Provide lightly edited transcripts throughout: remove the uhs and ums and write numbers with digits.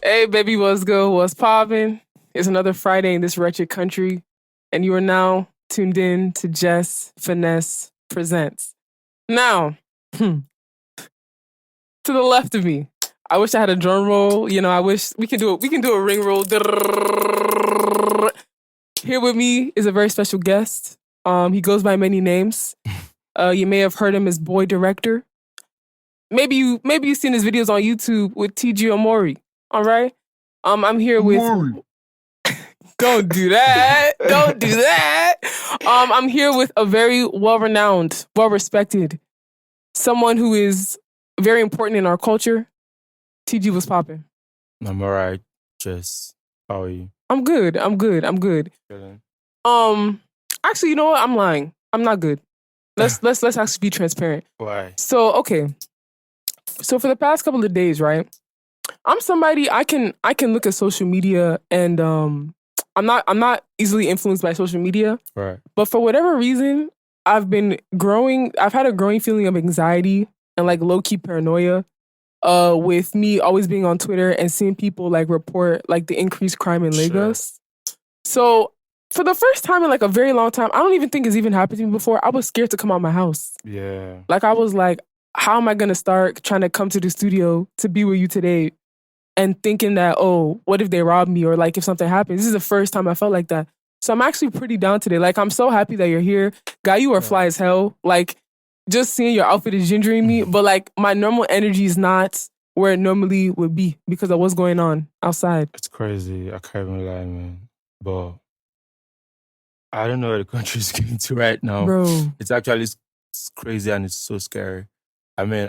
Hey, baby, what's good? What's poppin'? It's another Friday in this wretched country, and you are now tuned in to Jess Finesse Presents. Now, to the left of me, I wish I had a drum roll. You know, I wish we can do it. We can do a ring roll. Here with me is a very special guest. He goes by many names. You may have heard him as Boy Director. Maybe you've seen his videos on YouTube with TG Omori. All right. I'm here with. Don't do that. Don't do that. I'm here with a very well-renowned, well-respected, someone who is very important in our culture. TG, what's popping? I'm alright. Jess, how are you? I'm good. Good. Actually, you know what? I'm lying. I'm not good. Let's actually be transparent. Why? So, okay. So for the past couple of days, right? I'm somebody I can look at social media and I'm not easily influenced by social media. Right. But for whatever reason, I've had a growing feeling of anxiety and like low-key paranoia with me always being on Twitter and seeing people like report like the increased crime in Lagos. Sure. So for the first time in like a very long time, I don't even think it's even happened to me before, I was scared to come out my house. Yeah. Like I was like, how am I going to start trying to come to the studio to be with you today and thinking that, oh, what if they rob me or like if something happens? This is the first time I felt like that. So I'm actually pretty down today. Like I'm so happy that you're here. Guy, you are fly as hell. Like just seeing your outfit is gingering me, but like my normal energy is not where it normally would be because of what's going on outside. It's crazy. I can't even lie, man. But I don't know where the country is going to right now. Bro. It's actually crazy and it's so scary. I mean,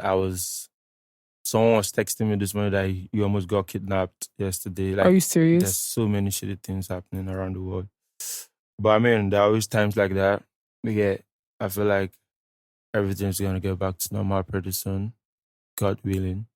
someone was texting me this morning that you almost got kidnapped yesterday. Like, are you serious? There's so many shitty things happening around the world. But I mean, there are always times like that. I feel like everything's going to get back to normal pretty soon. God willing.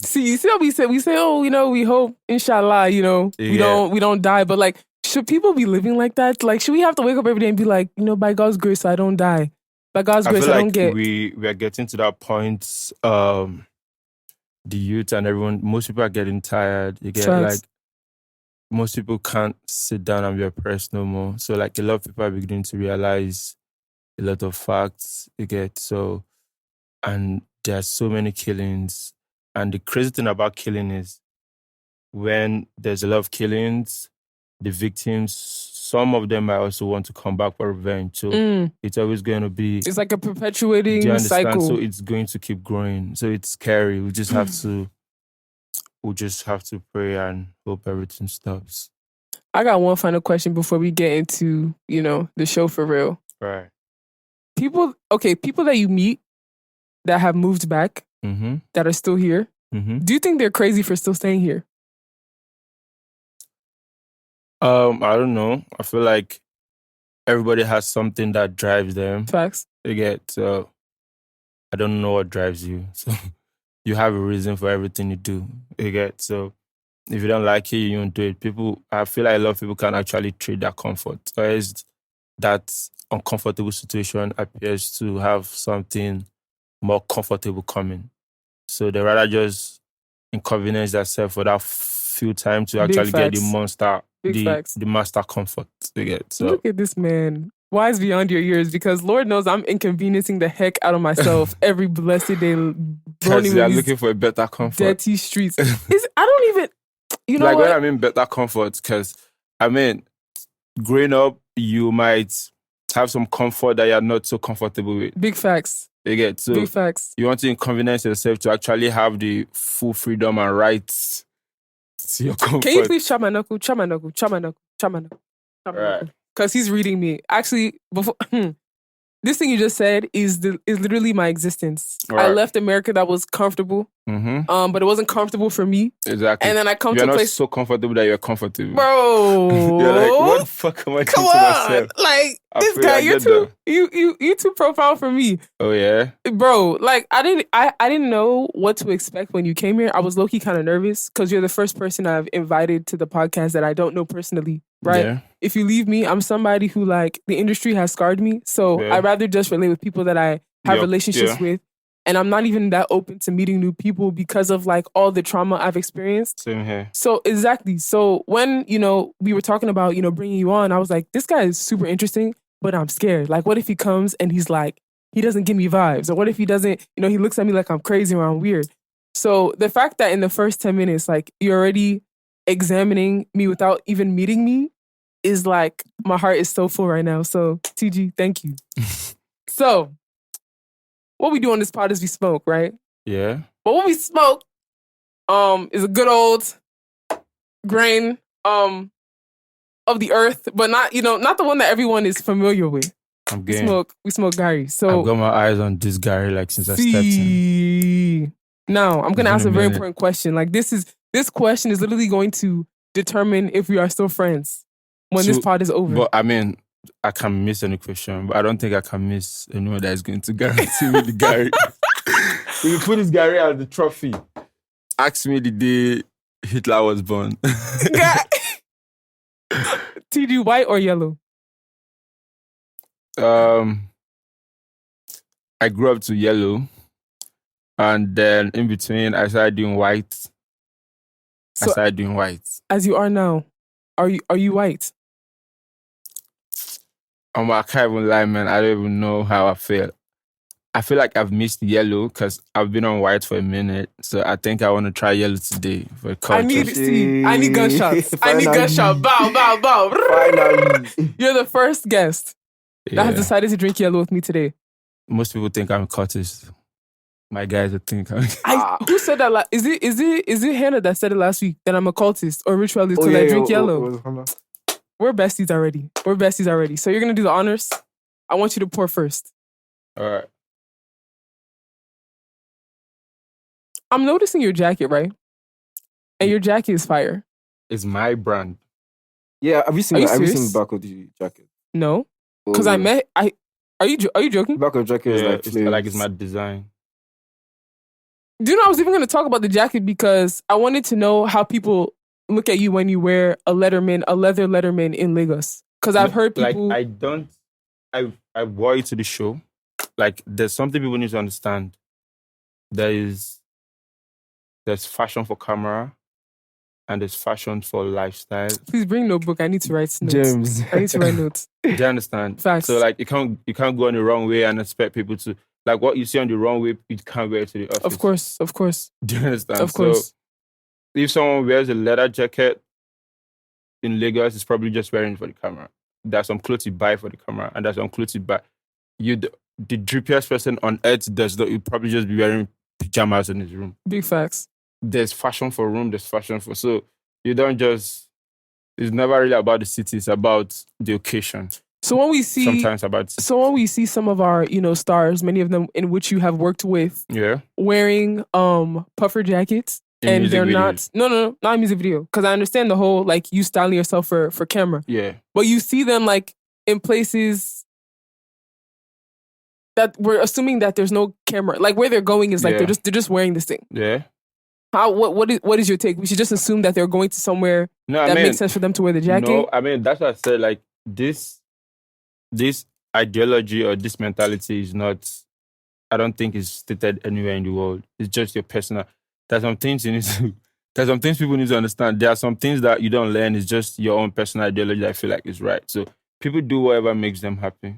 See, you see what we say? We say, oh, you know, we hope, inshallah, you know, we don't die. But like, should people be living like that? Like, should we have to wake up every day and be like, you know, by God's grace, I don't die. By God's grace, I don't get. We are getting to that point. The youth and everyone, most people are getting tired. You get like, most people can't sit down and be oppressed no more. So like a lot of people are beginning to realize a lot of facts. You get so, and there are so many killings. And the crazy thing about killing is when there's a lot of killings, the victims, some of them might also want to come back for revenge. So it's always going to be... It's like a perpetuating cycle. So it's going to keep growing. So it's scary. We just have to pray and hope everything stops. I got one final question before we get into, you know, the show for real. Right. People that you meet that have moved back, that are still here, do you think they're crazy for still staying here? I don't know. I feel like everybody has something that drives them. Facts. So I don't know what drives you. So you have a reason for everything you do. So if you don't like it, you don't do it. I feel like a lot of people can actually trade that comfort. Whereas that uncomfortable situation appears to have something more comfortable coming. So they rather just inconvenience themselves for that few time to actually get the monster. The master comfort they get. So look at this man, wise beyond your years, because Lord knows I'm inconveniencing the heck out of myself every blessed day. Because you're looking for a better comfort. Dirty streets. I don't even, you know, like what? When I mean better comfort, because I mean, growing up, you might have some comfort that you're not so comfortable with. Big facts. You get so big facts. You want to inconvenience yourself to actually have the full freedom and rights. Your comfort. Can you please chop my knuckle? Right. Because he's reading me. Actually, before this thing you just said is literally my existence. Right. I left America that was comfortable, but it wasn't comfortable for me. Exactly. And then I come to a place... You're not so comfortable that you're comfortable. Bro! You're like, what the fuck am I doing to myself? Like, this guy, you're too profound for me. Oh, yeah? Bro, like, I didn't know what to expect when you came here. I was low-key kind of nervous because you're the first person I've invited to the podcast that I don't know personally, right? Yeah. If you leave me, I'm somebody who, like, the industry has scarred me. So I'd rather just relate with people that I have relationships with. and I'm not even that open to meeting new people because of like all the trauma I've experienced. Same here. So exactly. So when, we were talking about, bringing you on, I was like, this guy is super interesting, but I'm scared. Like, what if he comes and he's like, he doesn't give me vibes? Or what if he doesn't, he looks at me like I'm crazy or I'm weird? So the fact that in the first 10 minutes, like, you're already examining me without even meeting me is like, my heart is so full right now. So TG, thank you. So what we do on this pod is we smoke, right? Yeah. But what we smoke is a good old grain of the earth, but not the one that everyone is familiar with. We smoke Gary. So I've got my eyes on this Gary like since I stepped in. Now I'm gonna ask a very important question. Like this question is literally going to determine if we are still friends when this pod is over. But I mean, I can miss any question, but I don't think I can miss anyone that is going to guarantee me the Gary. We put this Gary as the trophy. Ask me the day Hitler was born. TG, white or yellow? I grew up to yellow, and then in between I started doing white. As you are now, are you white? I can't even lie, man. I don't even know how I feel. I feel like I've missed yellow because I've been on white for a minute. So I think I want to try yellow today for culture. I need gunshots. I need gunshots. Bow, bow, bow. Finally. You're the first guest that has decided to drink yellow with me today. Most people think I'm a cultist. My guys would think I'm... Who said that? Is it Hannah that said it last week that I'm a cultist or ritualist because I drink yellow? We're besties already. So you're going to do the honors. I want you to pour first. All right. I'm noticing your jacket, right? And your jacket is fire. It's my brand. Yeah, have you seen the back of the jacket? No. Because Are you joking? The back of the jacket is it's my design. Do you know I was even going to talk about the jacket because I wanted to know how people look at you when you wear a leather Letterman in Lagos. Because I've heard people... Like, I wore it to the show. Like, there's something people need to understand. There's fashion for camera and there's fashion for lifestyle. Please bring notebook. I need to write notes. James. I need to write notes. Do you understand? Facts. So, like, you can't go on the wrong way and expect people to... Like, what you see on the wrong way, you can't wear it to the office. Of course. Do you understand? Of course. So, if someone wears a leather jacket in Lagos, it's probably just wearing it for the camera. There's some clothes you buy for the camera, and there's some clothes you buy. The drippiest person on earth does not. You'd probably just be wearing pajamas in his room. Big facts. There's fashion for room. There's fashion for... So you don't just... It's never really about the city. It's about the occasion. So when we see... Sometimes about... So when we see some of our, stars, many of them in which you have worked with... Yeah. Wearing puffer jackets... And they're videos. not a music video. Because I understand the whole, like, you styling yourself for camera. Yeah. But you see them, like, in places that we're assuming that there's no camera. Like, where they're going is, like, they're just wearing this thing. Yeah. What is your take? We should just assume that they're going to somewhere makes sense for them to wear the jacket? No, I mean, that's what I said. Like, this ideology or this mentality is not... I don't think it's stated anywhere in the world. It's just your personal... There's some things people need to understand. There are some things that you don't learn. It's just your own personal ideology that I feel like is right. So people do whatever makes them happy.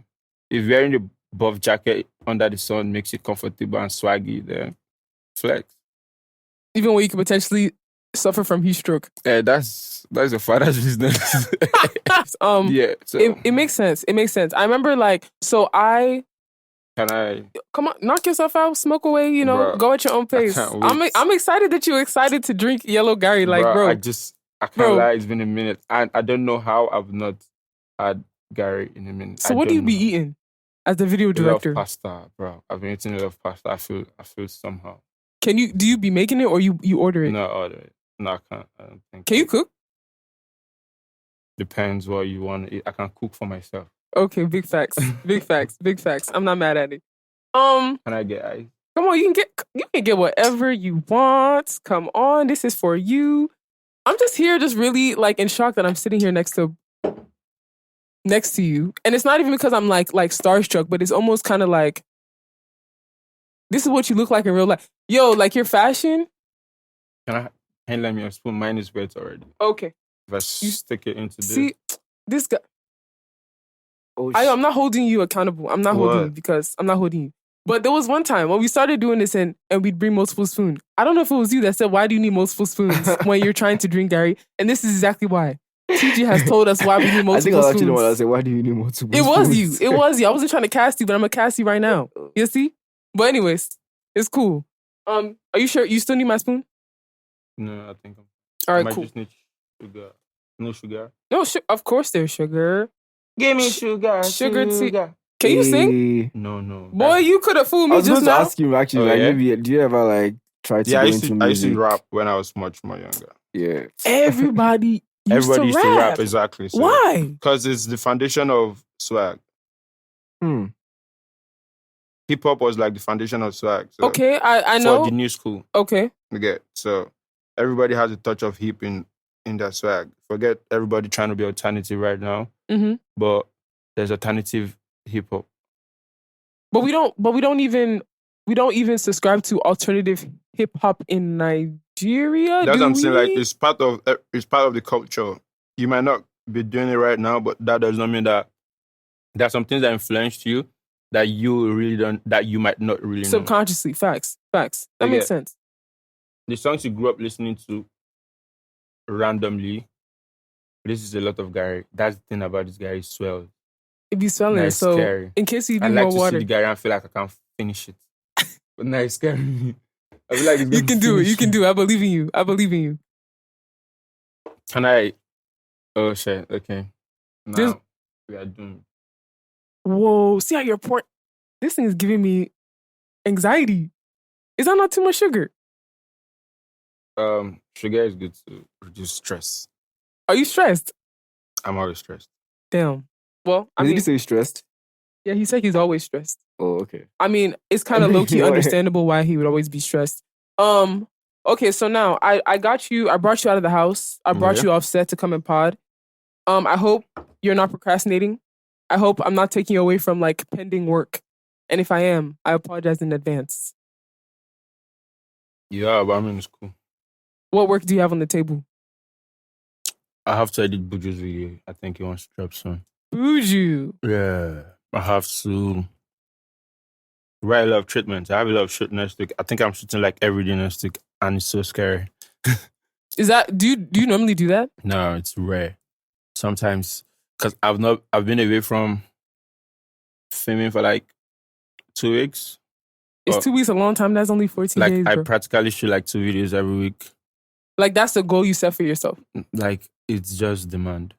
If wearing the buff jacket under the sun makes you comfortable and swaggy, then flex. Even when you could potentially suffer from heat stroke. That's your father's business. Yeah. So. It makes sense. I remember Can I... Come on, knock yourself out, smoke away, Bruh, go at your own pace. I'm excited that you're excited to drink yellow Gary. Like, bro. I can't lie, it's been a minute. And I don't know how I've not had Gary in a minute. So what do you be eating as the video director? I love pasta, bro. I've been eating a lot of pasta. I feel somehow. Do you be making it or you order it? No, I order it. No, I can't. I don't think. Can you cook? Depends what you want to eat. I can cook for myself. Okay, big facts. Big facts. I'm not mad at it. Can I get ice? Come on, you can get whatever you want. Come on, this is for you. I'm just here, just really like in shock that I'm sitting here next to you. And it's not even because I'm like starstruck, but it's almost kind of like This is what you look like in real life. Yo, like your fashion. Can I lend me a spoon? Mine is wet already. Okay. If I stick it into this. See, this guy. Oh, I'm not holding you accountable. I'm not holding you because I'm not holding you. But there was one time when we started doing this and we'd bring multiple spoons. I don't know if it was you that said, why do you need multiple spoons when you're trying to drink Gary? And this is exactly why. TG has told us why we need multiple spoons. I think I was actually the one that said, why do you need multiple spoons? It was you. It was you. I wasn't trying to cast you, but I'm going to cast you right now. You see? But anyways, it's cool. Are you sure you still need my spoon? No, I think all right, I might cool. Just need sugar. No sugar? No, of course there's sugar. Give me sugar. Sugar. Can you sing? No. Boy, you could have fooled me just now. I was going to ask you actually, maybe, do you ever try to go into music? I used to rap when I was much more younger. Yeah. Everybody used to rap, exactly. So, why? Because it's the foundation of swag. Hip hop was like the foundation of swag. So okay, I know. For the new school. Okay. Okay, so everybody has a touch of hip in that swag. Forget everybody trying to be alternative right now. Mm-hmm. But there's alternative hip hop. But we don't even subscribe to alternative hip hop in Nigeria. That's what I'm saying. Like it's part of the culture. You might not be doing it right now, but that does not mean that there are some things that influenced you that you really don't, that you might not really know. Subconsciously. Facts. That makes sense. The songs you grew up listening to randomly. This is a lot of Gary. That's the thing about this guy. He swells. It be swelling. Nice, so scary. In case you need more water. I like to see the Gary and feel like I can't finish it. But now it's scary me. I feel like it's you can do it. You can do it. I believe in you. Can I? Oh shit. Okay. Now we are doomed. Whoa. See how you're pouring? This thing is giving me anxiety. Is that not too much sugar? Sugar is good to reduce stress. Are you stressed? I'm always stressed. Damn. Well, did he say he's stressed? Yeah, he said he's always stressed. Oh, okay. I mean, it's kind of low-key understandable why he would always be stressed. Okay, so now I got you. I brought you out of the house. I brought you off set to come and pod. I hope you're not procrastinating. I hope I'm not taking you away from pending work. And if I am, I apologize in advance. Yeah, but I mean, it's cool. What work do you have on the table? I have to edit Buju's video. I think he wants to drop soon. Buju? Yeah. I have to write a lot of treatments. I have a lot of shoot next week. I think I'm shooting every day next week, and it's so scary. Is that, do you normally do that? No, it's rare. Sometimes, because I've been away from filming for 2 weeks. Is 2 weeks a long time? That's only 14 days, bro. I practically shoot 2 videos every week. That's the goal you set for yourself? It's just demand.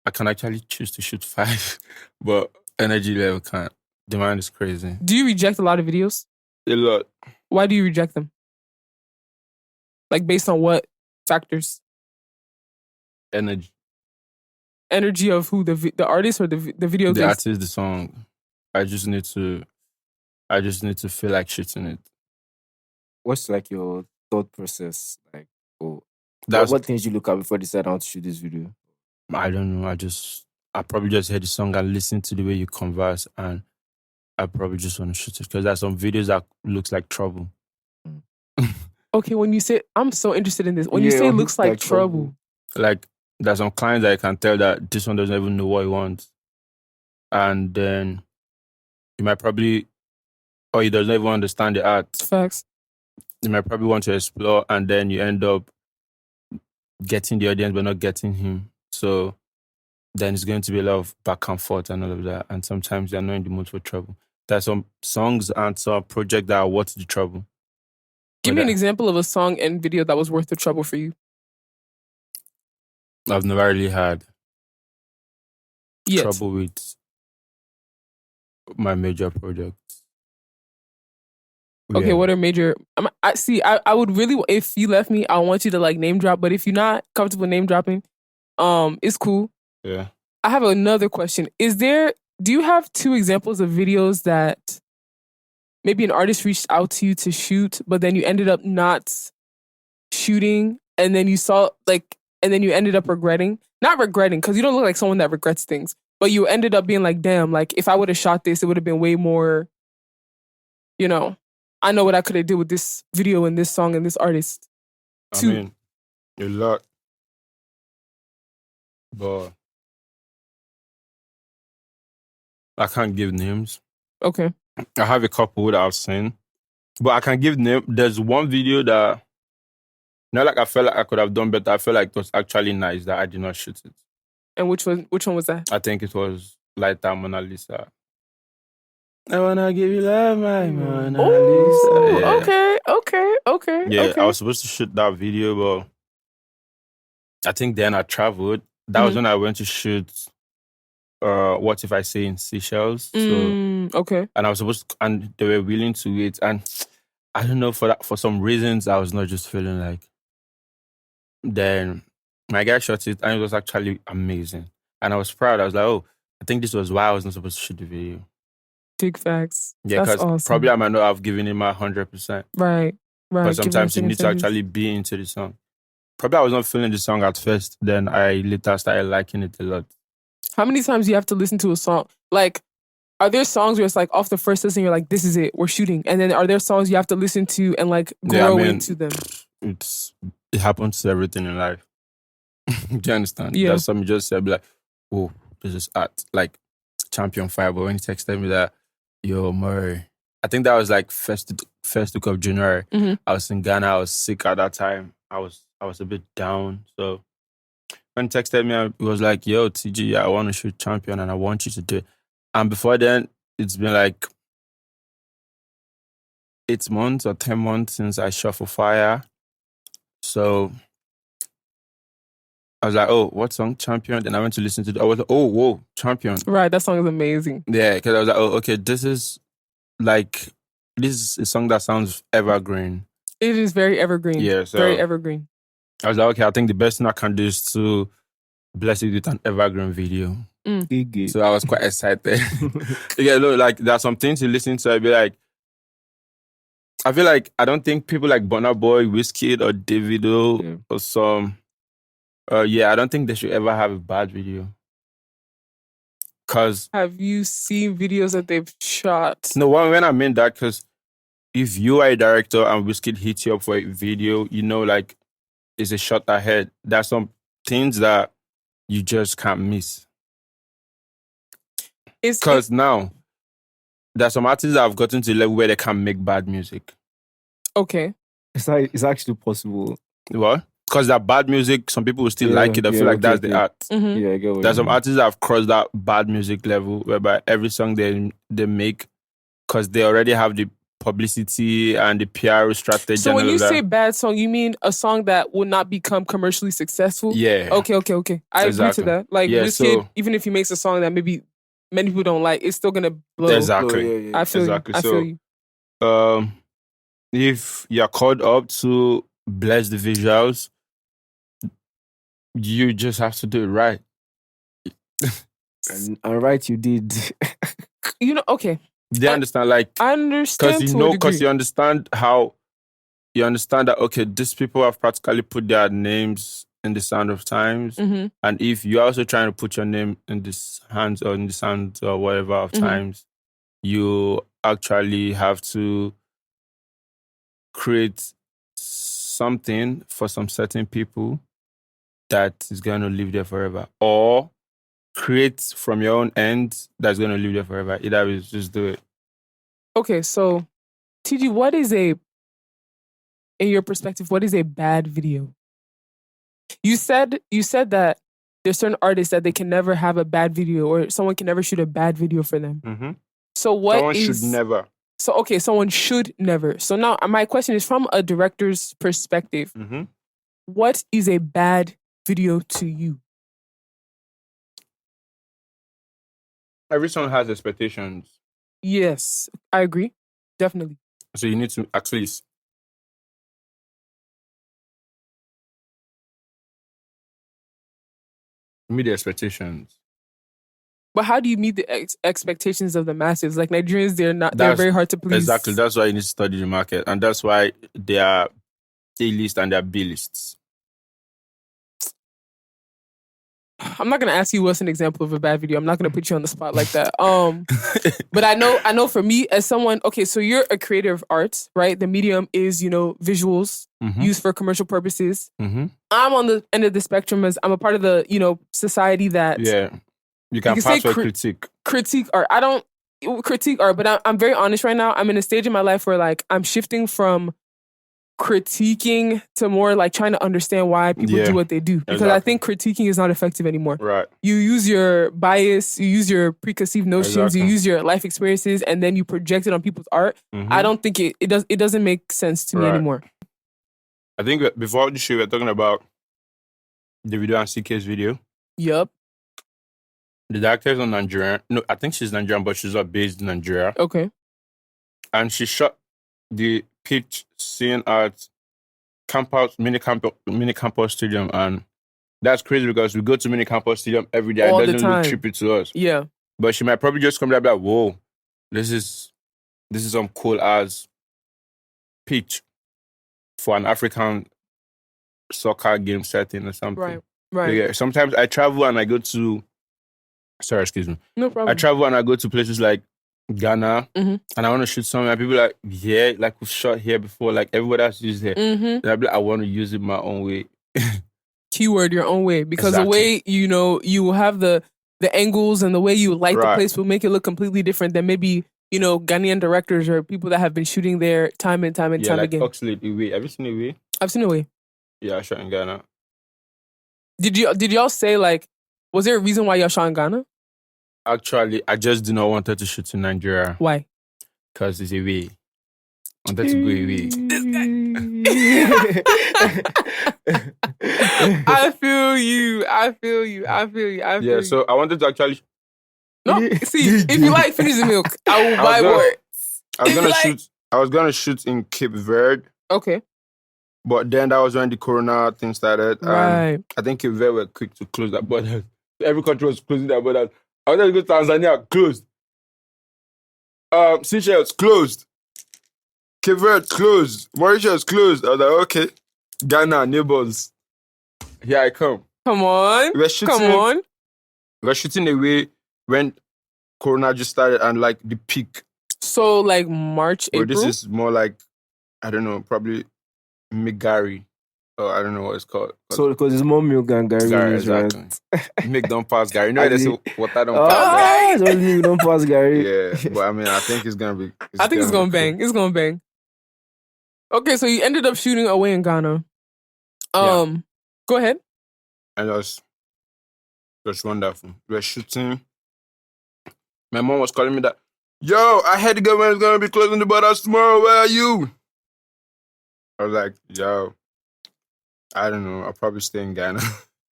I can actually choose to shoot 5, but energy level can't. Demand is crazy. Do you reject a lot of videos? A lot. Why do you reject them? Based on what factors? Energy. Energy of who? The artist or the video? The artist, the song. I just need to feel like shooting it. What's your thought process? What things you look at before deciding how to shoot this video? I don't know. I probably just heard the song and listen to the way you converse, and I probably just want to shoot it because there's some videos that looks like trouble. Okay, when you say, I'm so interested in this. When you say it looks like trouble. There's some clients that I can tell that this one doesn't even know what he wants. And then he might probably, or he doesn't even understand the art. Facts. You might probably want to explore, and then you end up getting the audience but not getting him. So then it's going to be a lot of back and forth and all of that. And sometimes you're not in the mood for trouble. There's some songs and some projects that are worth the trouble. Give me an example of a song and video that was worth the trouble for you. I've never really had trouble with my major projects. Okay, what are major? I would really, if you left me, I want you to name drop. But if you're not comfortable name dropping, it's cool. Yeah. I have another question. Do you have 2 examples of videos that maybe an artist reached out to you to shoot, but then you ended up not shooting, and then you saw and then you ended up regretting? Not regretting, because you don't look like someone that regrets things, but you ended up being damn, if I would have shot this, it would have been way more I know what I could have did with this video and this song and this artist. I mean, a lot. But I can't give names. Okay. I have a couple that I've seen. But I can give name. There's one video that, not like I felt like I could have done better. I felt like it was actually nice that I did not shoot it. And which one was that? I think it was Lighter Mona Lisa. I wanna give you love, my Mona Lisa. Yeah. Okay. Yeah, I was supposed to shoot that video, but I think then I traveled. That was when I went to shoot What If I Say in Seychelles. Okay. And I was supposed to, and they were willing to wait. And I don't know, for some reasons, I was not just feeling like. Then my guy shot it and it was actually amazing. And I was proud. I was like, oh, I think this was why I was not supposed to shoot the video. Big facts. Yeah, because awesome. Probably I might not have given him my 100%. Right. But sometimes you need to actually be into the song. Probably I was not feeling the song at first. Then I later started liking it a lot. How many times do you have to listen to a song? Like, are there songs where it's like off the first listen, you're like, this is it, we're shooting. And then are there songs you have to listen to and like grow into them? It happens to everything in life. Do you understand? Yeah. There's some you just said, like, oh, this is art. Like Champion Fire. But when he texted me that, yo, Omori, I think that was like first week of January. Mm-hmm. I was in Ghana. I was sick at that time. I was a bit down. So when he texted me, it was like, yo, TG, I want to shoot Champion and I want you to do it. And before then, it's been like 8 months or 10 months since I shot for Fire. So I was like, oh, what song? Champion. Then I went to listen to it. I was like, oh, whoa, Champion. Right, that song is amazing. Yeah, because I was like, oh, okay, this is a song that sounds evergreen. It is very evergreen. Yeah, so very evergreen. I was like, okay, I think the best thing I can do is to bless it with an evergreen video. So I was quite excited. Yeah, look, like there's some things you listen to, I'd be like, I feel like I don't think people like Burna Boy, Wizkid, or Davido or some. I don't think they should ever have a bad video. Cause have you seen videos that they've shot? No, when I mean that, because if you are a director and Wizkid hits you up for a video, you know, like it's a shot ahead. There's some things that you just can't miss. Because now there's some artists that have gotten to a level where they can make bad music. Okay. It's actually possible. What? Because that bad music, some people will still like it. I feel like that's the art. Mm-hmm. Yeah, I get what there's some artists that have crossed that bad music level whereby every song they make, because they already have the publicity and the PR strategy. So when you say bad song, you mean a song that will not become commercially successful? Yeah. Okay. I agree to that. Like Wizkid, even if he makes a song that maybe many people don't like, it's still gonna blow. Exactly. I feel you. I feel you. If you're called up to bless the visuals, you just have to do it right. And right, you did. Okay. Do you understand? Like, I understand because you understand that, okay, these people have practically put their names in the Sound of Times. Mm-hmm. And if you're also trying to put your name in the hands or in the Sound or whatever of Times, you actually have to create something for some certain people that is going to live there forever, or create from your own end that's going to live there forever. Either way, just do it. Okay, so TG, in your perspective, what is a bad video? You said that there's certain artists that they can never have a bad video, or someone can never shoot a bad video for them. Mm-hmm. So someone should never. So okay, someone should never. So now my question is, from a director's perspective, what is a bad video to you? Every song has expectations. Yes, I agree. Definitely. So you need to at least meet the expectations. But how do you meet the expectations of the masses? Like Nigerians, they're very hard to please. Exactly. That's why you need to study the market. And that's why they are A-list and they are B-lists. I'm not gonna ask you what's an example of a bad video. I'm not gonna put you on the spot like that. But I know for me as someone, okay, so you're a creator of arts, right? The medium is, visuals used for commercial purposes. I'm on the end of the spectrum as I'm a part of the, society that you can pass for critique art. I don't critique art, but I'm very honest right now. I'm in a stage in my life where like I'm shifting from critiquing to more like trying to understand why people do what they do, because I think critiquing is not effective anymore. Right. You use your bias, you use your preconceived notions, you use your life experiences, and then you project it on people's art. I don't think it doesn't make sense to me anymore. I think before the show we were talking about the video and CK's video. Yep. The director is Nigerian. No, I think she's Nigerian, but she's not based in Nigeria. Okay. And she shot the pitch scene at mini campus stadium, and that's crazy because we go to mini campus stadium every day. All it doesn't the time. Look trippy to us. Yeah. But she might probably just come there and be like, whoa, this is some cool ass pitch for an African soccer game setting or something. Right. Yeah. Sometimes I travel and I go to excuse me. No problem. I travel and I go to places like Ghana, and I want to shoot something, and people are like, yeah, like we've shot here before, like everybody else used here. And I'll be like, I want to use it my own way. Keyword your own way, because the way you have the angles and the way you light the place will make it look completely different than maybe Ghanaian directors or people that have been shooting there time and time again. Oxlade Iwe. Have you seen Iwe? I've seen Iwe. Yeah, I shot in Ghana. Did y'all say like, was there a reason why y'all shot in Ghana? Actually, I just did not want her to shoot in Nigeria. Why? Because it's away. I wanted to go away. I feel you. Yeah, so I wanted to actually... No, see, if you like finish the milk, I will buy words. I was gonna shoot in Cape Verde. Okay. But then that was when the corona thing started. Right. I think Cape Verde were quick to close that border. Every country was closing their borders. I wanted to go to Tanzania, closed. Seychelles, closed. Cape Verde, closed. Mauritius, closed. I was like, okay. Ghana, neighbors. Here I come. Come on. We're shooting away when Corona just started and like the peak. So like March, April? This is more like, I don't know, probably Migari. Oh, I don't know what it's called. So, because it's more milk than Gary. Exactly. Milk don't pass Gary. You know, they say water don't pass Gary. So milk don't pass Gary. Yeah, but I mean, I think it's going to be... I think it's going to bang. Cool. It's going to bang. Okay, so you ended up shooting away in Ghana. Go ahead. And it was wonderful. We were shooting. My mom was calling me that, yo, I heard the government is going to be closing the borders tomorrow. Where are you? I was like, yo... I don't know. I'll probably stay in Ghana.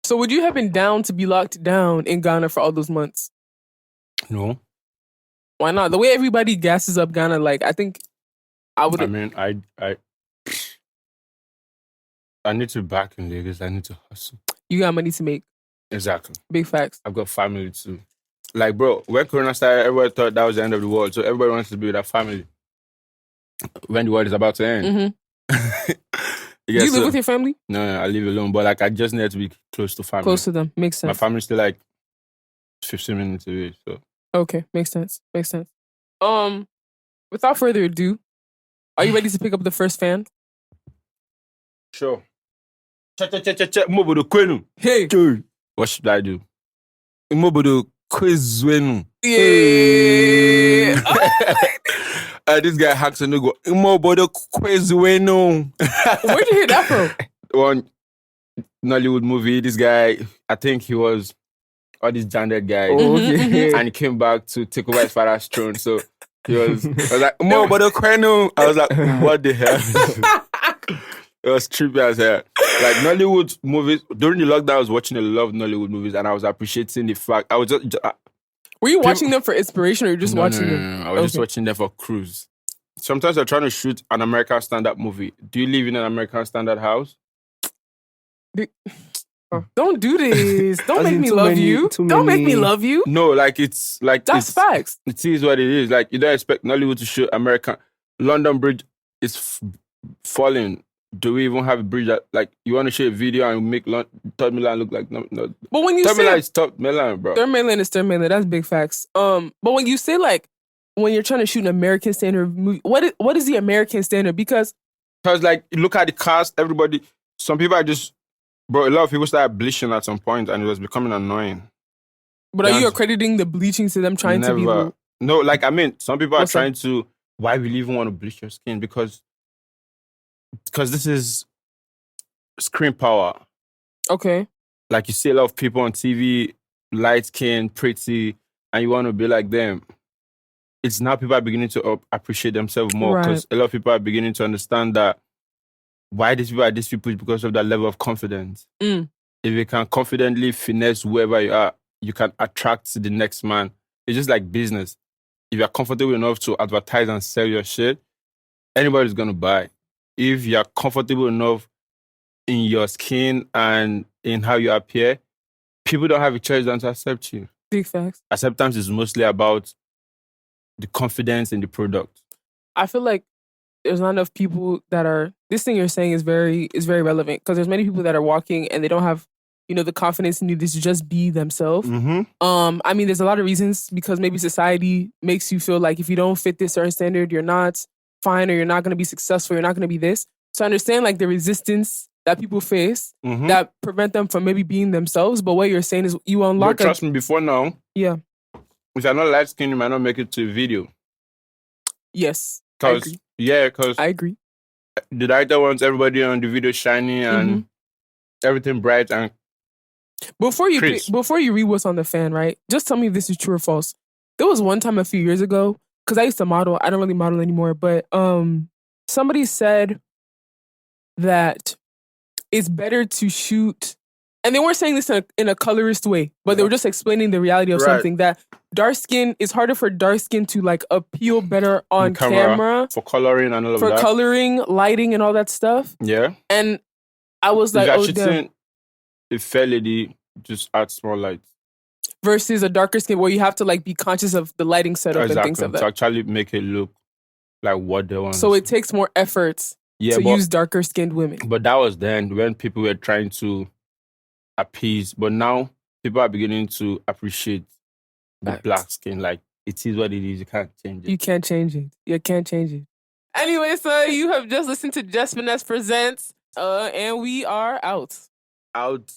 So would you have been down to be locked down in Ghana for all those months? No. Why not? The way everybody gasses up Ghana, like, I think I would... I mean, I need to be back in Lagos. I need to hustle. You got money to make. Exactly. Big facts. I've got family too. Like, bro, when Corona started, everybody thought that was the end of the world. So everybody wants to be with their family when the world is about to end. Do you live with your family? No, I live alone. But like, I just need to be close to family. Close to them. Makes sense. My family's still like 15 minutes away. So okay, makes sense. Without further ado, are you ready to pick up the first fan? Sure. Hey. What should I do? Yeah. This guy hacks and go, where'd you hear that from? One Nollywood movie. This guy, I think he was all these gendered guys. And he came back to take over his father's throne. So I was like, I was like, what the hell? It was trippy as hell. Like Nollywood movies, during the lockdown, I was watching a lot of Nollywood movies and I was appreciating the fact. I was just were you watching them for inspiration or just watching them? No. I was just watching them for cruise. Sometimes I'm trying to shoot an American standard movie. Do you live in an American standard house? Don't do this. Don't make me love you. Don't make me love you. No, like it's like that's facts. It is what it is. Like you don't expect Nollywood to shoot American. London Bridge is falling. do we even have a bridge that, like, you want to shoot a video and make Third Milan look like no? But when you Third say Milan is Third Milan, bro. Third Milan is Third Milan. That's big facts. But when you say like when you're trying to shoot an American standard movie, what is the American standard? Because like look at the cast, everybody. Some people are just, bro. A lot of people started bleaching at some point, and it was becoming annoying. But are you accrediting the bleaching to them trying to be? No, like I mean, some people are trying to. Why will you even want to bleach your skin? Because this is screen power. Okay. Like you see a lot of people on TV, light skin, pretty, and you want to be like them. It's now people are beginning to appreciate themselves more because a lot of people are beginning to understand that why these people are these people is because of that level of confidence. If you can confidently finesse whoever you are, you can attract the next man. It's just like business. If you're comfortable enough to advertise and sell your shit, anybody's going to buy. If you're comfortable enough in your skin and in how you appear, people don't have a choice than to accept you. Big facts. Acceptance is mostly about the confidence in the product. I feel like there's not enough people that are, this thing you're saying is very relevant because there's many people that are walking and they don't have, the confidence needed to just be themselves. I mean, there's a lot of reasons because maybe society makes you feel like if you don't fit this certain standard, you're not fine or you're not going to be successful, you're not going to be this. So I understand like the resistance that people face that prevent them from maybe being themselves. But what you're saying is you unlock. But trust me, before now, yeah, if you're not light skinned, you might not make it to a video. Yes, because I agree. The director wants everybody on the video shiny and everything bright and. Before you read what's on the fan, right? Just tell me if this is true or false. There was one time a few years ago, because I used to model. I don't really model anymore, but somebody said that it's better to shoot, and they weren't saying this in a colorist way, but they were just explaining the reality of something that dark skin, it's harder for dark skin to like appeal better on camera for coloring and all of that. For coloring, lighting, and all that stuff. Yeah. And I was like, oh damn. A fair lady just adds small lights. Versus a darker skin where you have to like be conscious of the lighting setup and things like that. To actually make it look like what they want. So it takes more efforts to use darker skinned women. But that was then when people were trying to appease. But now people are beginning to appreciate the black skin. Like it is what it is. You can't change it. You can't change it. You can't change it. Anyway, so you have just listened to Jess Finesse Presents and we are out. Out.